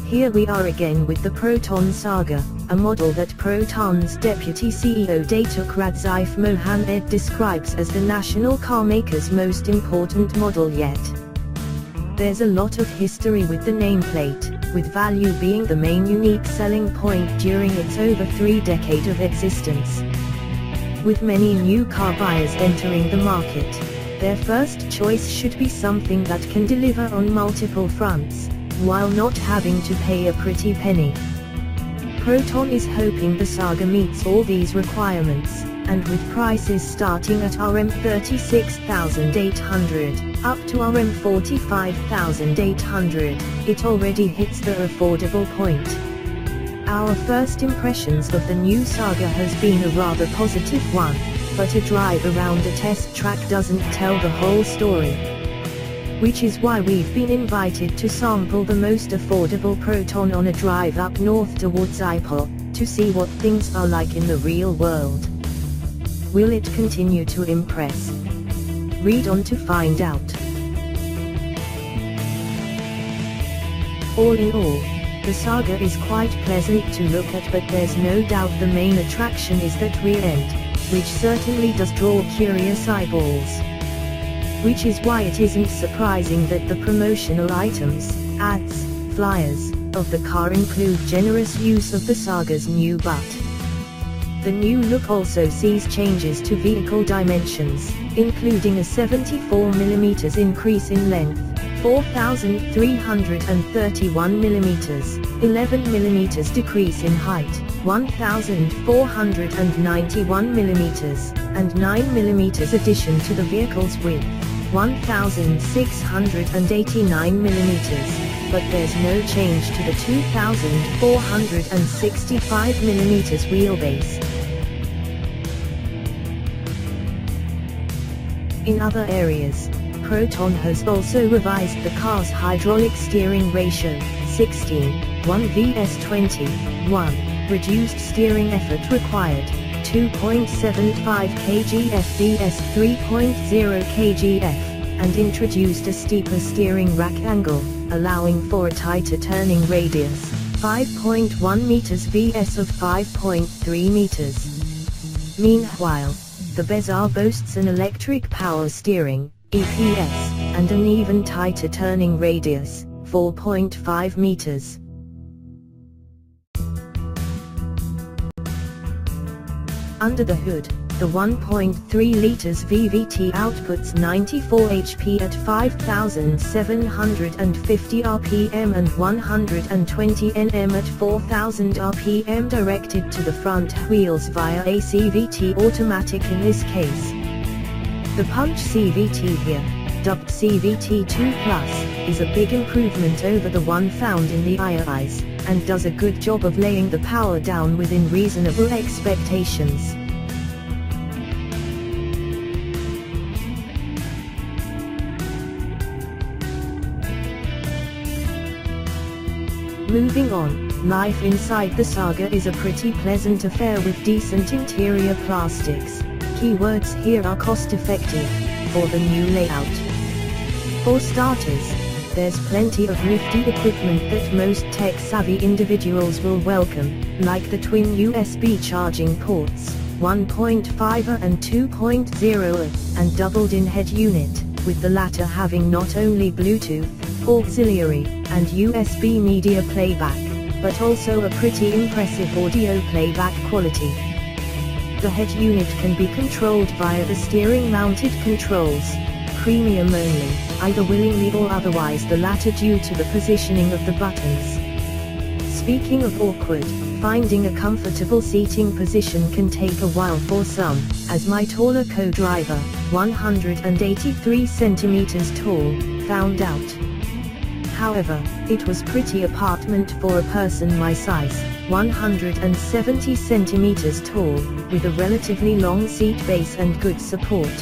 Here we are again with the Proton Saga, a model that Proton's deputy CEO Datokradzeif Mohamed describes as the national carmaker's most important model yet. There's a lot of history with the nameplate, with value being the main unique selling point during its over 3 decades of existence. With many new car buyers entering the market, their first choice should be something that can deliver on multiple fronts, while not having to pay a pretty penny. Proton is hoping the Saga meets all these requirements, and with prices starting at Rm 36,800, up to Rm 45,800, it already hits the affordable point. Our first impressions of the new Saga has been a rather positive one, but a drive around a test track doesn't tell the whole story. Which is why we've been invited to sample the most affordable Proton on a drive up north towards Ipoh, to see what things are like in the real world. Will it continue to impress? Read on to find out. All in all, the Saga is quite pleasant to look at, but there's no doubt the main attraction is that rear end, which certainly does draw curious eyeballs. Which is why it isn't surprising that the promotional items, ads, flyers, of the car include generous use of the Saga's new butt. The new look also sees changes to vehicle dimensions, including a 74mm increase in length, 4,331mm, 11mm decrease in height, 1,491mm, and 9mm addition to the vehicle's width, 1,689mm, but there's no change to the 2,465mm wheelbase. In other areas, Proton has also revised the car's hydraulic steering ratio, 16:1 vs 20:1, reduced steering effort required, 2.75 kgf vs 3.0 kgf, and introduced a steeper steering rack angle, allowing for a tighter turning radius, 5.1 meters vs of 5.3 meters. Meanwhile, the Benz boasts an electric power steering, EPS, and an even tighter turning radius, 4.5 meters. Under the hood, the 1.3 liters VVT outputs 94 HP at 5,750 RPM and 120 Nm at 4,000 RPM, directed to the front wheels via a CVT automatic in this case. The Punch CVT here, dubbed CVT2 Plus, is a big improvement over the one found in the IIs, and does a good job of laying the power down within reasonable expectations. Moving on, life inside the Saga is a pretty pleasant affair with decent interior plastics. Keywords here are cost-effective, for the new layout. For starters, there's plenty of nifty equipment that most tech-savvy individuals will welcome, like the twin USB charging ports, 1.5 and 2.0, and doubled-in head unit, with the latter having not only Bluetooth, auxiliary, and USB media playback, but also a pretty impressive audio playback quality. The head unit can be controlled via the steering-mounted controls, premium only, either willingly or otherwise, the latter due to the positioning of the buttons. Speaking of awkward, finding a comfortable seating position can take a while for some, as my taller co-driver, 183 centimeters tall, found out. However, it was pretty apartment for a person my size, 170 centimeters tall, with a relatively long seat base and good support.